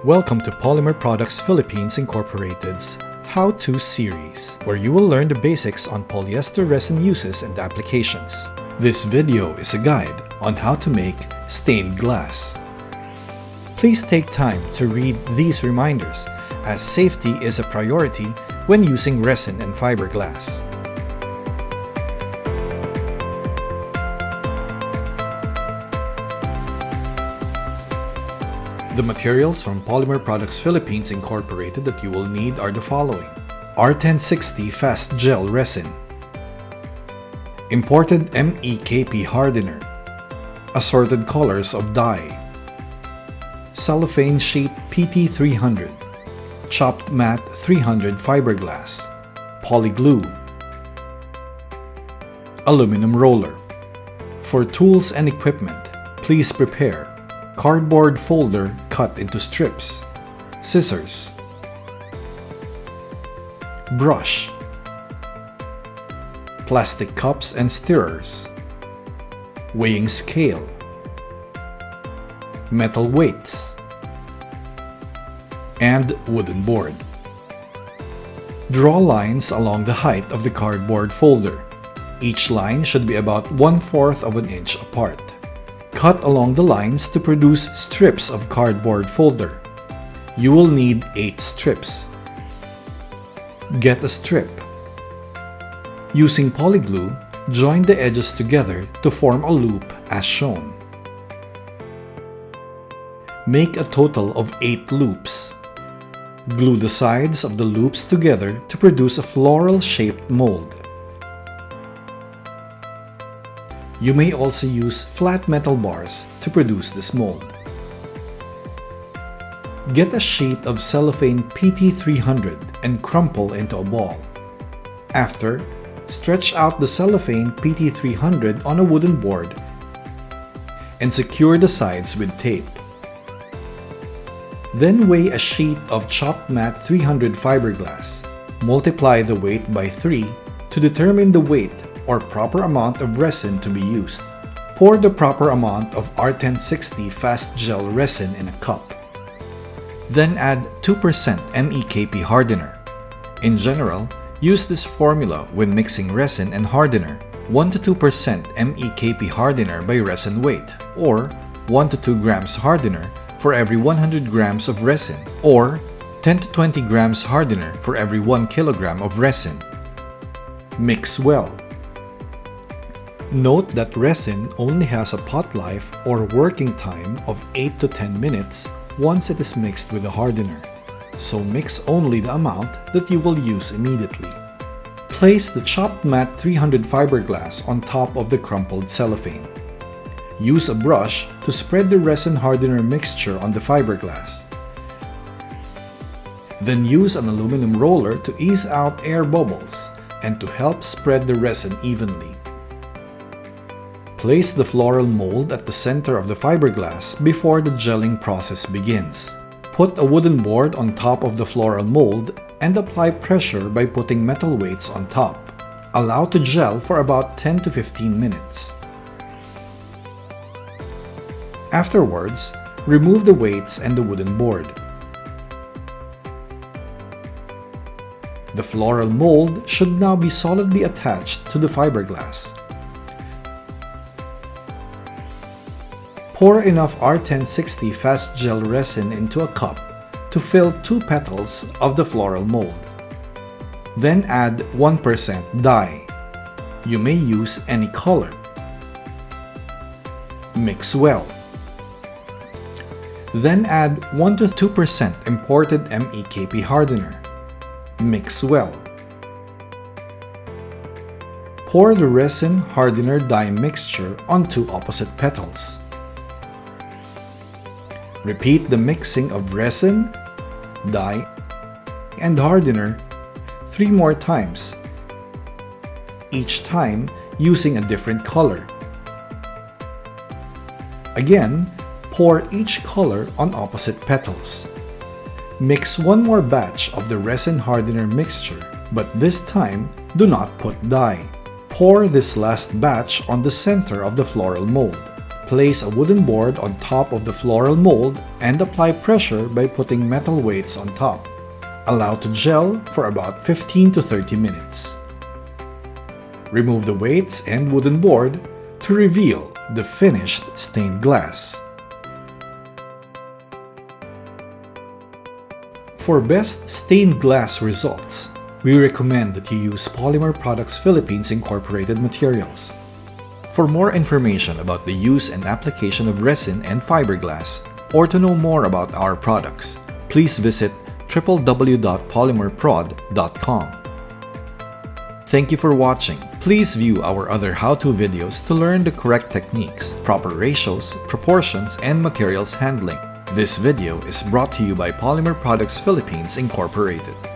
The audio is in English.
Welcome to Polymer Products Philippines Incorporated's How-To series, where you will learn the basics on polyester resin uses and applications. This video is a guide on how to make stained glass. Please take time to read these reminders, as safety is a priority when using resin and fiberglass. The materials from Polymer Products Philippines Incorporated that you will need are the following: R1060 Fast Gel Resin, imported MEKP hardener, assorted colors of dye, cellophane sheet PT300, chopped matte 300 fiberglass, polyglue, aluminum roller. For tools and equipment, please prepare cardboard folder cut into strips, scissors, brush, plastic cups and stirrers, weighing scale, metal weights, and wooden board. Draw lines along the height of the cardboard folder. Each line should be about 1/4 of an inch apart. Cut along the lines to produce strips of cardboard folder. You will need 8 strips. Get a strip. Using polyglue, join the edges together to form a loop as shown. Make a total of 8 loops. Glue the sides of the loops together to produce a floral-shaped mold. You may also use flat metal bars to produce this mold. Get a sheet of cellophane PT300 and crumple into a ball. After, stretch out the cellophane PT300 on a wooden board and secure the sides with tape. Then weigh a sheet of chopped matte 300 fiberglass. Multiply the weight by 3 to determine the weight or proper amount of resin to be used. Pour the proper amount of R1060 Fast Gel Resin in a cup. Then add 2% MEKP hardener. In general, use this formula when mixing resin and hardener: 1 to 2% MEKP hardener by resin weight, or 1 to 2 grams hardener for every 100 grams of resin, or 10 to 20 grams hardener for every 1 kilogram of resin. Mix well. Note that resin only has a pot life or working time of 8 to 10 minutes once it is mixed with the hardener, so mix only the amount that you will use immediately. Place the chopped matte 300 fiberglass on top of the crumpled cellophane. Use a brush to spread the resin hardener mixture on the fiberglass. Then use an aluminum roller to ease out air bubbles and to help spread the resin evenly. Place the floral mold at the center of the fiberglass before the gelling process begins. Put a wooden board on top of the floral mold and apply pressure by putting metal weights on top. Allow to gel for about 10 to 15 minutes. Afterwards, remove the weights and the wooden board. The floral mold should now be solidly attached to the fiberglass. Pour enough R1060 Fast Gel Resin into a cup to fill 2 petals of the floral mold. Then add 1% dye. You may use any color. Mix well. Then add 1 to 2% imported MEKP hardener. Mix well. Pour the resin hardener dye mixture on 2 opposite petals. Repeat the mixing of resin, dye, and hardener 3 more times, each time using a different color. Again, pour each color on opposite petals. Mix 1 more batch of the resin hardener mixture, but this time do not put dye. Pour this last batch on the center of the floral mold. Place a wooden board on top of the floral mold and apply pressure by putting metal weights on top. Allow to gel for about 15 to 30 minutes. Remove the weights and wooden board to reveal the finished stained glass. For best stained glass results, we recommend that you use Polymer Products Philippines Incorporated materials. For more information about the use and application of resin and fiberglass, or to know more about our products, please visit www.polymerprod.com. Thank you for watching. Please view our other how-to videos to learn the correct techniques, proper ratios, proportions, and materials handling. This video is brought to you by Polymer Products Philippines Incorporated.